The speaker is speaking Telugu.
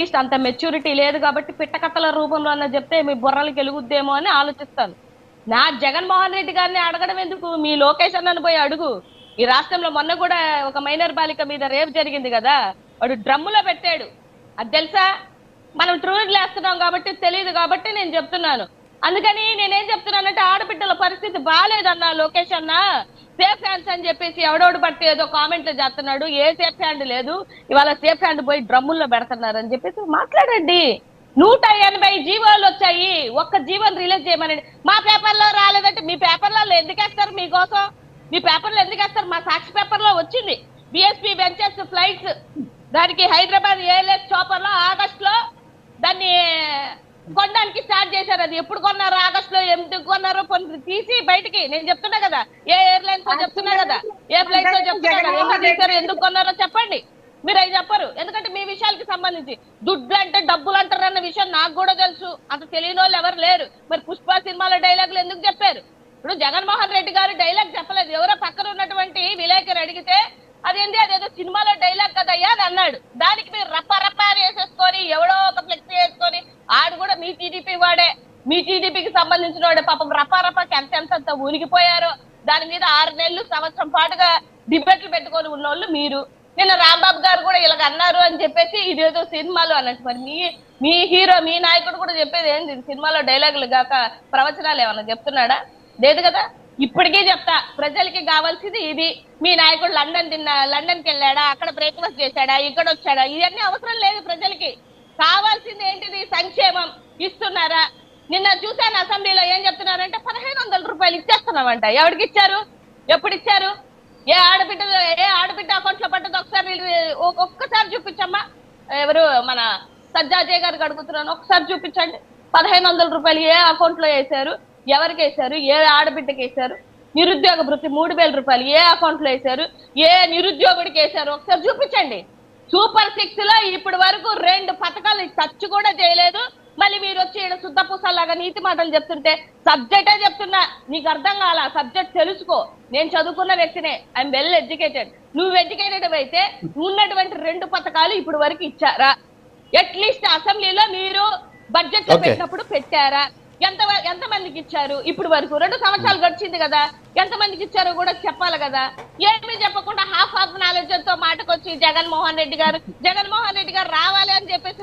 అట్లీస్ట్ అంత మెచ్యూరిటీ లేదు కాబట్టి పిట్టకథల రూపంలో అన్న చెప్తే మీ బుర్రలకి వెలుగుద్దేమో అని ఆలోచిస్తాను. నా జగన్మోహన్ రెడ్డి గారిని అడగడం ఎందుకు, మీ లోకేష్ అన్నను పోయి అడుగు. ఈ రాష్ట్రంలో మొన్న కూడా ఒక మైనర్ బాలిక మీద రేప్ జరిగింది కదా, వాడు డ్రమ్ములో పెట్టాడు. అది తెలుసా? మనం ట్రూర్ వేస్తున్నాం కాబట్టి తెలియదు కాబట్టి నేను చెప్తున్నాను. అందుకని నేనేం చెప్తున్నానంటే ఆడబిడ్డల పరిస్థితి బాగాలేదన్నా లోకేష్ అన్న. సేఫ్ హ్యాండ్స్ అని చెప్పేసి ఎవడోడు పట్టి ఏదో కామెంట్లు చేస్తున్నాడు. ఏ సేఫ్ హ్యాండ్ లేదు, ఇవాళ సేఫ్ హ్యాండ్ పోయి డ్రమ్ముల్లో పెడుతున్నారు అని చెప్పేసి మాట్లాడండి. 180 జీవోలు వచ్చాయి, ఒక్క జీవోని రిలీజ్ చేయమనండి. మా పేపర్లో రాలేదంటే మీ పేపర్లో ఎందుకు వేస్తారు? మీకోసం మీ పేపర్లో ఎందుకు వేస్తారు? మా సాక్షి పేపర్లో వచ్చింది. బిఎస్పీ వెంచర్స్ ఫ్లైట్స్, దానికి హైదరాబాద్ ఎయిర్లైన్స్ చాపర్ లో ఆగస్ట్ లో దాన్ని కొనడానికి స్టార్ట్ చేశారు. అది ఎప్పుడు కొన్నారు, ఆగస్ట్ లో ఎందుకు కొన్నారో తీసి బయటికి నేను చెప్తున్నా కదా, ఏ ఎయిర్లైన్స్ చెప్తున్నా కదా, ఏ ఫ్లైట్స్ చెప్తున్నా కదా, ఎందుకు తీశారు, ఎందుకు కొన్నారో చెప్పండి. మీరు అవి చెప్పరు, ఎందుకంటే మీ విషయాలకి సంబంధించి దుడ్లు అంటే డబ్బులు అంటారన్న విషయం నాకు కూడా తెలుసు. అంత తెలియని వాళ్ళు ఎవరు లేరు. మరి పుష్ప సినిమాలో డైలాగులు ఎందుకు చెప్పారు? ఇప్పుడు జగన్మోహన్ రెడ్డి గారు డైలాగ్ చెప్పలేదు, ఎవరో పక్కన ఉన్నటువంటి విలేకరు అడిగితే అదేంటి అదేదో సినిమాలో డైలాగ్ కదయ్యా అని అన్నాడు. దానికి మీరు రప్ప రప్ప వేసేసుకొని ఎవడో ఒక ఫ్లెక్సీ వేసుకొని, ఆడు కూడా మీ టీడీపీ వాడే, మీ టీడీపీకి సంబంధించిన వాడే, పాపం రప్ప రప్పకి ఎంత ఊనికిపోయారో. దాని మీద 6 నెలలు సంవత్సరం పాటుగా డిబేట్లు పెట్టుకొని ఉన్నోళ్ళు మీరు. నిన్న రాంబాబు గారు కూడా ఇలాగ అన్నారు అని చెప్పేసి ఇదేదో సినిమాలో అన్నట్టు. మరి మీ హీరో, మీ నాయకుడు కూడా చెప్పేది ఏంది? సినిమాలో డైలాగులు కాక ప్రవచనాలు ఏమన్నా చెప్తున్నాడా? లేదు కదా. ఇప్పటికీ చెప్తా, ప్రజలకి కావాల్సింది ఇది. మీ నాయకుడు లండన్కి వెళ్ళాడా, అక్కడ బ్రేక్ఫాస్ట్ చేశాడా, ఇక్కడ వచ్చాడా, ఇవన్నీ అవసరం లేదు. ప్రజలకి కావాల్సింది ఏంటిది? సంక్షేమం ఇస్తున్నారా? నిన్న చూశాను అసెంబ్లీలో ఏం చెప్తున్నారంటే 1500 రూపాయలు ఇచ్చేస్తున్నామంట. ఎవరికి ఇచ్చారు, ఎప్పుడు ఇచ్చారు? ఏ ఆడబిడ్డ అకౌంట్ లో పడ్డది ఒక్కసారి చూపించమ్మా. ఎవరు మన సజ్జాజయ్ గారికి అడుగుతున్నాను, ఒకసారి చూపించండి. 1500 రూపాయలు ఏ అకౌంట్ లో వేశారు, ఎవరికి వేశారు, ఏ ఆడబిడ్డకి వేశారు? నిరుద్యోగ భృతి 3000 రూపాయలు ఏ అకౌంట్ లో వేశారు, ఏ నిరుద్యోగుడికి వేశారు? ఒకసారి చూపించండి. సూపర్ 6 లో ఇప్పటి వరకు 2 పథకాలు టచ్ కూడా చేయలేదు. మళ్ళీ మీరు వచ్చి శుద్ధ పూసలాగా నీతి మాటలు చెప్తుంటే, సబ్జెక్టే చెప్తున్నా, నీకు అర్థం కాల, సబ్జెక్ట్ తెలుసుకో. నేను చదువుకున్న వ్యక్తినే, ఐఎమ్ వెల్ ఎడ్యుకేటెడ్. నువ్వు ఎడ్యుకేటెడ్ అయితే ఉన్నటువంటి 2 పథకాలు ఇప్పటి వరకు ఇచ్చారా? అట్లీస్ట్ అసెంబ్లీలో మీరు బడ్జెట్ లో పెట్టినప్పుడు పెట్టారా? ఎంత మందికి ఇచ్చారు? ఇప్పుడు వరకు 2 సంవత్సరాలు గడిచింది కదా, ఎంత మందికి ఇచ్చారో కూడా చెప్పాలి కదా. ఏమీ చెప్పకుండా హాఫ్ నాలెడ్జ్ తో మాటకొచ్చి జగన్మోహన్ రెడ్డి గారు రావాలి అని చెప్పేసి